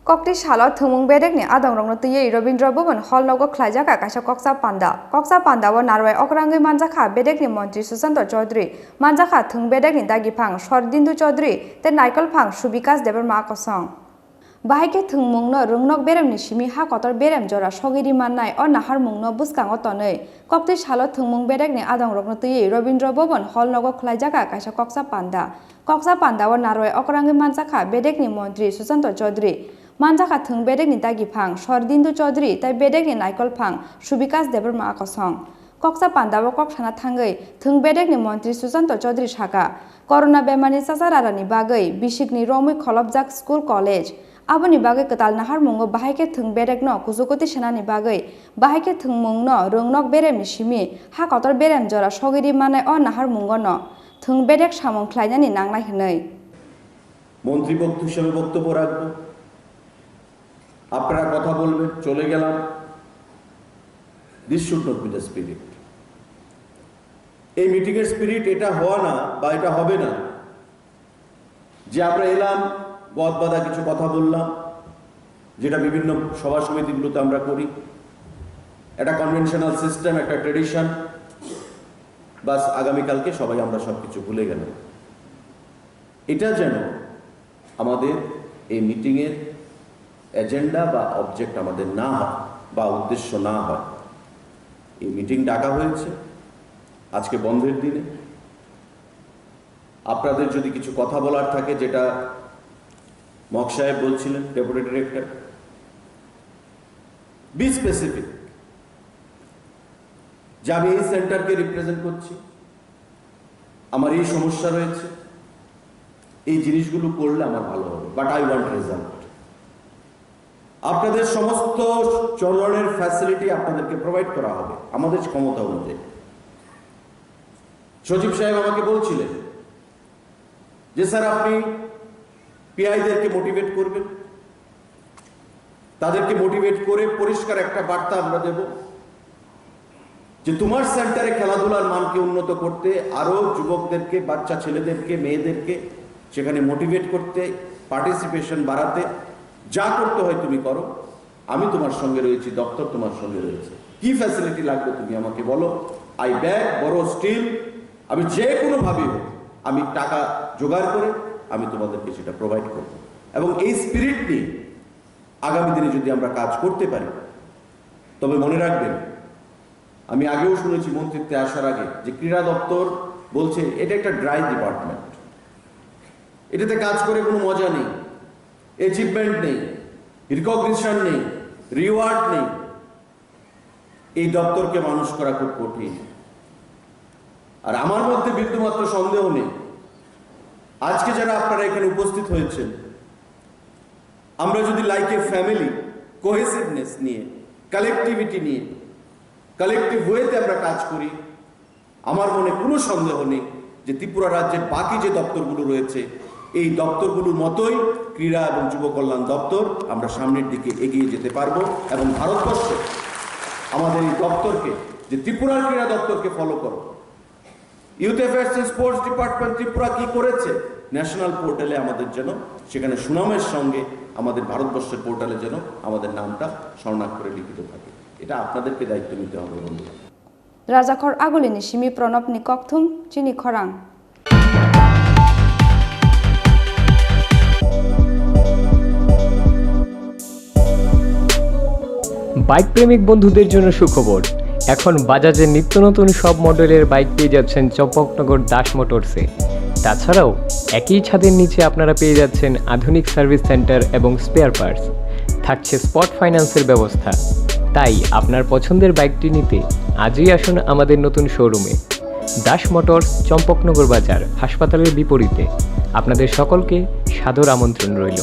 Kokti Shalot Thumung Bedekni Adong Rong Tuye Robindra Bhuvan Hall Nogo Klajaka Kasha Koksa Panda wa Narwai Okrangi Manjaka Bedekni Montri Susanto Chaudhary Manjaka Thung Bedekni Dagipang Shordindu Chaudhary Te Naikol Phang Subikas Deber Ma Kosong Bahike Thungmungno Rungnok Berem Nishimi Ha Kotor Berem Jora Shogiri Mannai or Nahar Mungno Buskang Otonei Kokti Shalot Thumung Bedekni Adong Rong Tuye Robindra Bhuvan Hall Nogo Klajaka Kasha Koksa Panda wa Narwai Okrangi Manjaka Bedekni Montri Susanto Chaudhary Manjaka Thung Bedekni Dagipang Shordindu Chaudhary Tai Bedekni Naikol Phang Subikas Deber Ma Kosong Koksa Panda wa Koksana Thangai Thung Bedekni Montri Susanto Chaudhary Shaka Corona Bemani Sasararani Bagai Bishikni Romui Kholobjak School College Aboni Bagai Ketal Nahar Mungo Bahike Thung Bedekno Kuzukoti Senani Bagai Bahike Thung Mungno Rungnok Berem Shimi Ha Kotor Berem Jora Shogiri Mane o Nahar Mungono Thung Bedek Samong Khlainani Nangnai Hnei মন্ত্রী বক্তব্য হিসেবে বক্তব্য রাখবো আপনারা কথা বলবেন চলে গেলাম this should not be the spirit এই মিটিং এর স্পিরিট এটা হওয়া না বা এটা হবে না যে আমরা এলাম বদবাদা কিছু কথা বললাম যেটা বিভিন্ন সভা সমিতিগুলোতে আমরা করি এটা কনভেনশনাল সিস্টেম একটা ট্র্যাডিশন বাস আগামী কালকে সবাই আমরা সবকিছু ভুলে গেলাম এটা যেন আমাদের এই মিটিং এর এজেন্ডা বা অবজেক্ট আমাদের না হয় বা উদ্দেশ্য না হয় এই মিটিং ডাকা হয়েছে আজকে বন্ধের দিনে আপনাদের যদি কিছু কথা বলার থাকে যেটা মক সাহেব বলছিলেন ডেপুটি ডিরেক্টর বি স্পেসিফিক যে আমি এই সেন্টারকে রিপ্রেজেন্ট করছি আমার এই সমস্যা রয়েছে এই জিনিসগুলো করলে আমার ভালো হবে বাট আই ওয়ান্ট রেজাল্ট আপনাদের সমস্ত চলনের ফ্যাসিলিটি আপনাদেরকে প্রোভাইড করা হবে আমাদের ক্ষমতা অনুযায়ী সচিব সাহেব আমাকে বলছিলেন যে স্যার আপনি পিআইদেরকে মোটিভেট করবেন তাদেরকে মোটিভেট করে পরিষ্কার একটা বার্তা আমরা দেব যে তোমার সেন্টারে খেলাধুলার মানকে উন্নত করতে আরো যুবকদেরকে বাচ্চা ছেলেদেরকে মেয়েদেরকে সেখানে মোটিভেট করতে পার্টিসিপেশন বাড়াতে যা করতে হয় তুমি করো আমি তোমার সঙ্গে রয়েছি দপ্তর তোমার সঙ্গে রয়েছে কি ফ্যাসিলিটি লাগবে তুমি আমাকে বলো আই ব্যাগ বড় স্টিল আমি যে কোনো ভাবে আমি টাকা জোগাড় করে আমি তোমাদেরকে সেটা প্রোভাইড করব এবং এই স্পিরিট নিয়ে আগামী দিনে যদি আমরা কাজ করতে পারি তবে মনে রাখবেন আমি আগেও শুনেছি মন্ত্রিত্বে আসার আগে যে ক্রীড়া দপ্তর বলছে এটা একটা ড্রাই ডিপার্টমেন্ট এটাতে কাজ করে কোনো মজা নেই অ্যাচিভমেন্ট নেই রিকগনিশন নেই রিওয়ার্ড নেই এই দপ্তরকে মানুষ করা খুব কঠিন আর আমার মধ্যে বিন্দুমাত্র সন্দেহ নেই আজকে যারা আপনারা এখানে উপস্থিত হয়েছেন আমরা যদি লাইক এ ফ্যামিলি কোহেসিভনেস নিয়ে কালেকটিভিটি নিয়ে কালেকটিভ ওয়েতে আমরা কাজ করি আমার মনে কোনো সন্দেহ নেই যে ত্রিপুরা রাজ্যের বাকি যে দপ্তরগুলো রয়েছে এই দপ্তরগুলোর মতোই ক্রীড়া এবং যুব কল্যাণ দপ্তর আমরা সামনের দিকে এগিয়ে যেতে পারবো এবং ভারতবর্ষে আমাদের এই দপ্তরকে যে ত্রিপুরার ক্রীড়া দপ্তরকে ফলো করো youth affairs and sports department Tripura কি করেছে ন্যাশনাল পোর্টালে আমাদের যেন সেখানে সুনামের সঙ্গে আমাদের ভারতবর্ষের পোর্টালে যেন আমাদের নামটা স্বর্ণাক্ষরে লিখিত থাকে এটা আপনাদেরকে দায়িত্ব নিতে হবে বন্ধুরা রাজাখর আগুলিনি সিমি প্রণব নি ককথুম চিনি খরাং বাইক প্রেমিক বন্ধুদের জন্য সুখবর এখন বাজাজের নিত্য নতুন সব মডেলের বাইক পেয়ে যাচ্ছেন চম্পকনগর দাস মোটরসে তাছাড়াও একই ছাদের নিচে আপনারা পেয়ে যাচ্ছেন আধুনিক সার্ভিস সেন্টার এবং স্পেয়ার পার্টস থাকছে স্পট ফাইন্যান্সের ব্যবস্থা তাই আপনার পছন্দের বাইকটি নিতে আজই আসুন আমাদের নতুন শোরুমে দাস মোটরস চম্পকনগর বাজার হাসপাতালের বিপরীতে আপনাদের সকলকে সাদর আমন্ত্রণ রইল